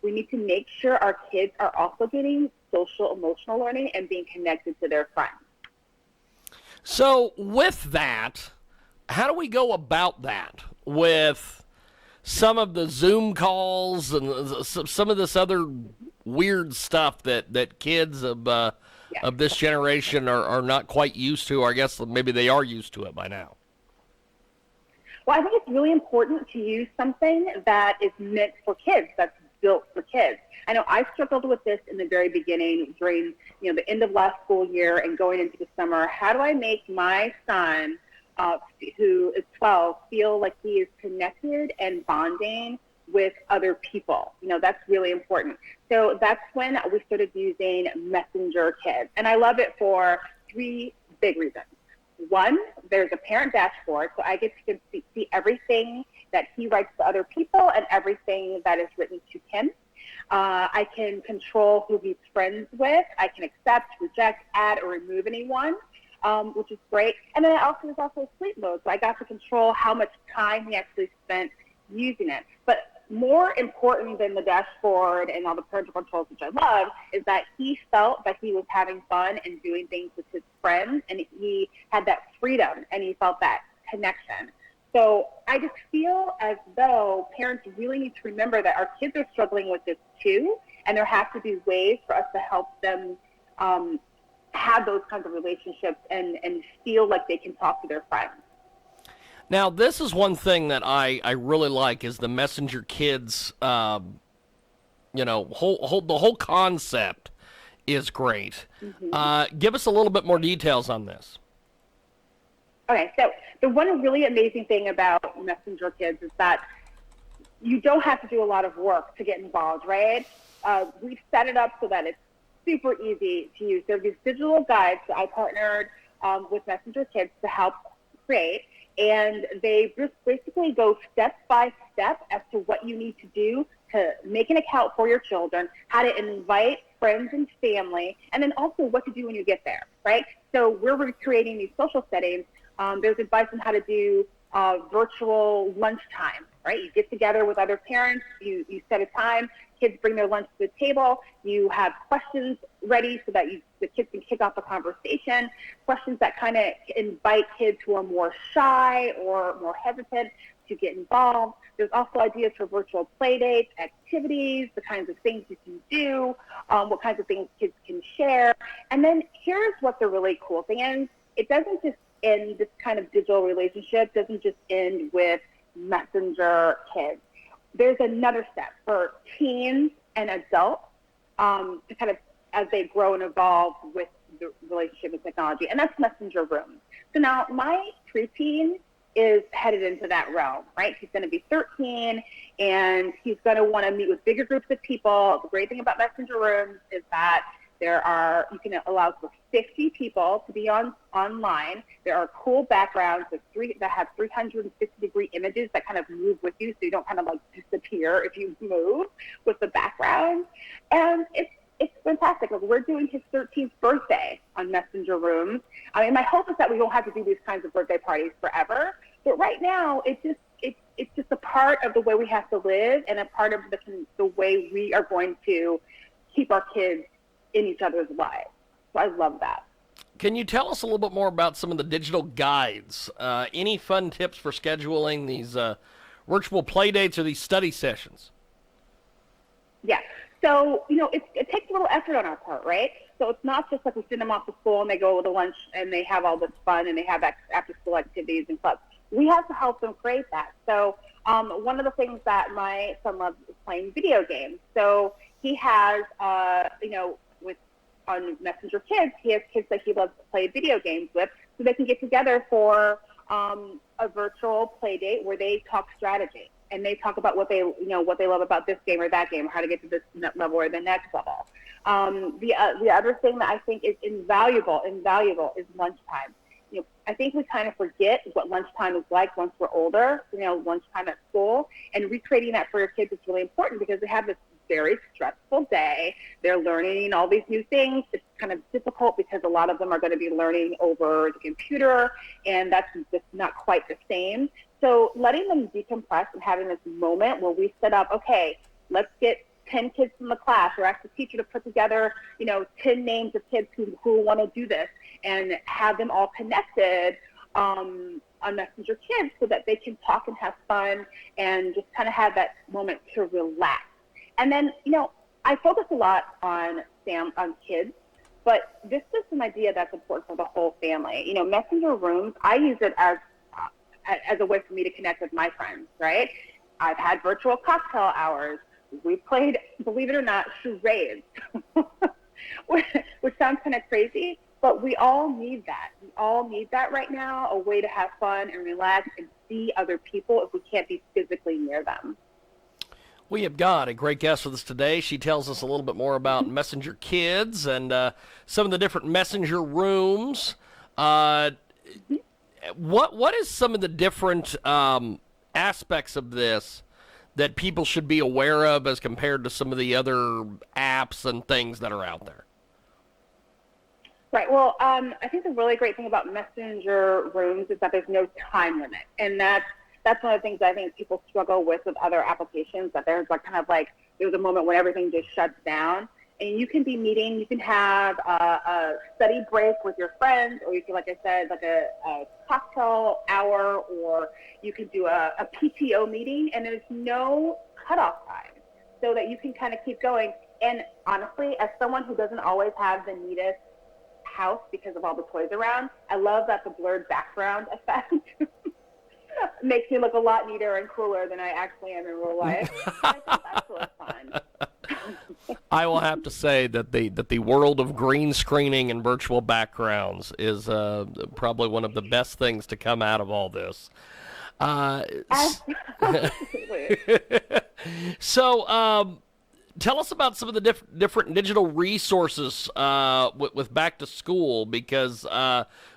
we need to make sure our kids are also getting social emotional learning and being connected to their friends. So with that, how do we go about that with some of the Zoom calls and some of this other weird stuff that kids of this generation are not quite used to, or I guess maybe they are used to it by now? Well, I think it's really important to use something that is meant for kids, that's built for kids. I know I struggled with this in the very beginning during, the end of last school year and going into the summer. How do I make my son, who is 12, feel like he is connected and bonding with other people? That's really important. So that's when we started using Messenger Kids. And I love it for 3 big reasons. One, there's a parent dashboard, so I get to see everything that he writes to other people and everything that is written to him. I can control who he's friends with. I can accept, reject, add, or remove anyone, which is great. And then there's also sleep mode, so I got to control how much time he actually spent using it. But more important than the dashboard and all the parental controls, which I love, is that he felt that he was having fun and doing things with his friends, and he had that freedom, and he felt that connection. So I just feel as though parents really need to remember that our kids are struggling with this too, and there have to be ways for us to help them have those kinds of relationships and feel like they can talk to their friends. Now, this is one thing that I really like is the Messenger Kids, the whole concept is great. Mm-hmm. Give us a little bit more details on this. Okay, so the one really amazing thing about Messenger Kids is that you don't have to do a lot of work to get involved, right? We've set it up so that it's super easy to use. There are these digital guides that I partnered with Messenger Kids to help create. And they just basically go step by step as to what you need to do to make an account for your children, how to invite friends and family, and then also what to do when you get there, right? So we're recreating these social settings. There's advice on how to do virtual lunchtime, right? You get together with other parents, you set a time, kids bring their lunch to the table, you have questions ready so that the kids can kick off a conversation, questions that kind of invite kids who are more shy or more hesitant to get involved. There's also ideas for virtual play dates, activities, the kinds of things you can do, what kinds of things kids can share. And then here's what the really cool thing is. It doesn't just end, this kind of digital relationship doesn't just end with Messenger Kids. There's another step for teens and adults to kind of as they grow and evolve with the relationship with technology, and that's Messenger Rooms. So now my preteen is headed into that realm, right? He's going to be 13, and he's going to want to meet with bigger groups of people. The great thing about Messenger Rooms is that you can allow for 50 people to be online. There are cool backgrounds that have 360-degree images that kind of move with you, so you don't kind of like disappear if you move with the background. And it's fantastic. Like, we're doing his 13th birthday on Messenger Rooms. I mean, my hope is that we don't have to do these kinds of birthday parties forever. But right now, it's just a part of the way we have to live and a part of the way we are going to keep our kids in each other's lives. So I love that. Can you tell us a little bit more about some of the digital guides? Any fun tips for scheduling these virtual play dates or these study sessions? Yeah. So, it takes a little effort on our part, right? So it's not just like we send them off to school and they go to lunch and they have all this fun and they have after-school activities and clubs. We have to help them create that. So one of the things that my son loves is playing video games. So he has, on Messenger Kids, he has kids that he loves to play video games with, so they can get together for a virtual play date where they talk strategy and they talk about what they love about this game or that game, or how to get to this level or the next level. The other thing that I think is invaluable is lunchtime. I think we kind of forget what lunchtime is like once we're older. Lunchtime at school, and recreating that for your kids is really important because they have this very stressful day. They're learning all these new things. It's kind of difficult because a lot of them are going to be learning over the computer, and that's just not quite the same. So letting them decompress and having this moment where we set up, okay, let's get 10 kids from the class, or ask the teacher to put together, 10 names of kids who want to do this, and have them all connected on Messenger Kids so that they can talk and have fun and just kind of have that moment to relax. And then, I focus a lot on kids, but this is an idea that's important for the whole family. Messenger rooms, I use it as a way for me to connect with my friends, right? I've had virtual cocktail hours. We played, believe it or not, charades, which sounds kind of crazy, but we all need that. We all need that right now, a way to have fun and relax and see other people if we can't be physically near them. We have got a great guest with us today. She tells us a little bit more about Messenger Kids and some of the different Messenger rooms. What is some of the different aspects of this that people should be aware of as compared to some of the other apps and things that are out there? Right. Well, I think the really great thing about Messenger rooms is that there's no time limit, and that's one of the things I think people struggle with other applications, that there's there's a moment when everything just shuts down, and you can be meeting, you can have a study break with your friends, or you can, like I said, a cocktail hour, or you can do a PTO meeting, and there's no cutoff time, so that you can kind of keep going. And honestly, as someone who doesn't always have the neatest house because of all the toys around, I love that the blurred background effect makes me look a lot neater and cooler than I actually am in real life. I think that's really fun. I will have to say that the world of green screening and virtual backgrounds is probably one of the best things to come out of all this. Absolutely. So, tell us about some of the different digital resources with Back to School, because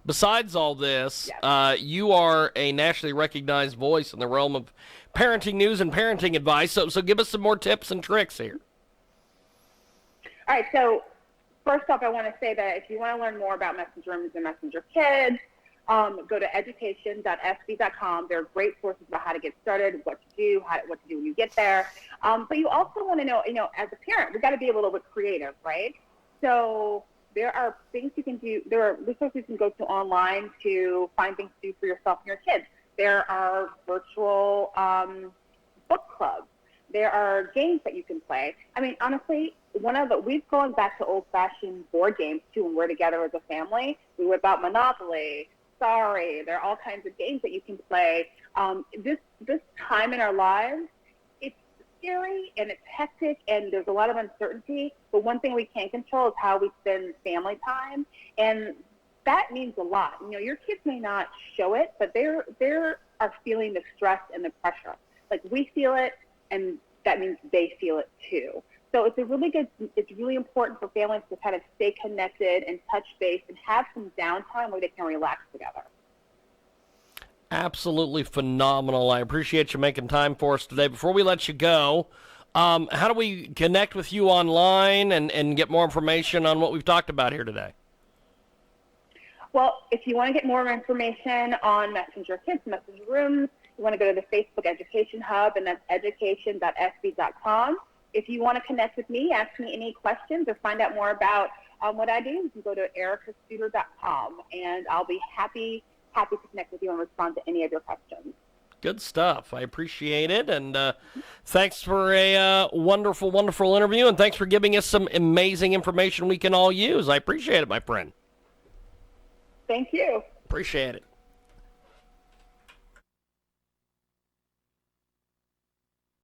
besides all this, yes, you are a nationally recognized voice in the realm of parenting news and parenting advice. So give us some more tips and tricks here. All right. So first off, I want to say that if you want to learn more about Messenger Rooms and Messenger Kids, go to education.sb.com. There are great sources about how to get started, what to do, what to do when you get there. But you also want to know, as a parent, we've got to be a little bit creative, right? So there are things you can do. There are resources you can go to online to find things to do for yourself and your kids. There are virtual book clubs. There are games that you can play. I mean, honestly, we've gone back to old-fashioned board games, too, when we're together as a family. We whip out Monopoly, Sorry. There are all kinds of games that you can play. This time in our lives, it's scary and it's hectic and there's a lot of uncertainty. But one thing we can't control is how we spend family time, and that means a lot. Your kids may not show it, but they are feeling the stress and the pressure. Like we feel it, and that means they feel it too. So it's really important for families to kind of stay connected and touch base and have some downtime where they can relax together. Absolutely phenomenal. I appreciate you making time for us today. Before we let you go, how do we connect with you online and get more information on what we've talked about here today? Well, if you want to get more information on Messenger Kids, Messenger Rooms, you want to go to the Facebook Education Hub, and that's education.sb.com. If you want to connect with me, ask me any questions, or find out more about what I do, you can go to erickasóuter.com, and I'll be happy to connect with you and respond to any of your questions. Good stuff. I appreciate it, and thanks for a wonderful, wonderful interview, and thanks for giving us some amazing information we can all use. I appreciate it, my friend. Thank you. Appreciate it.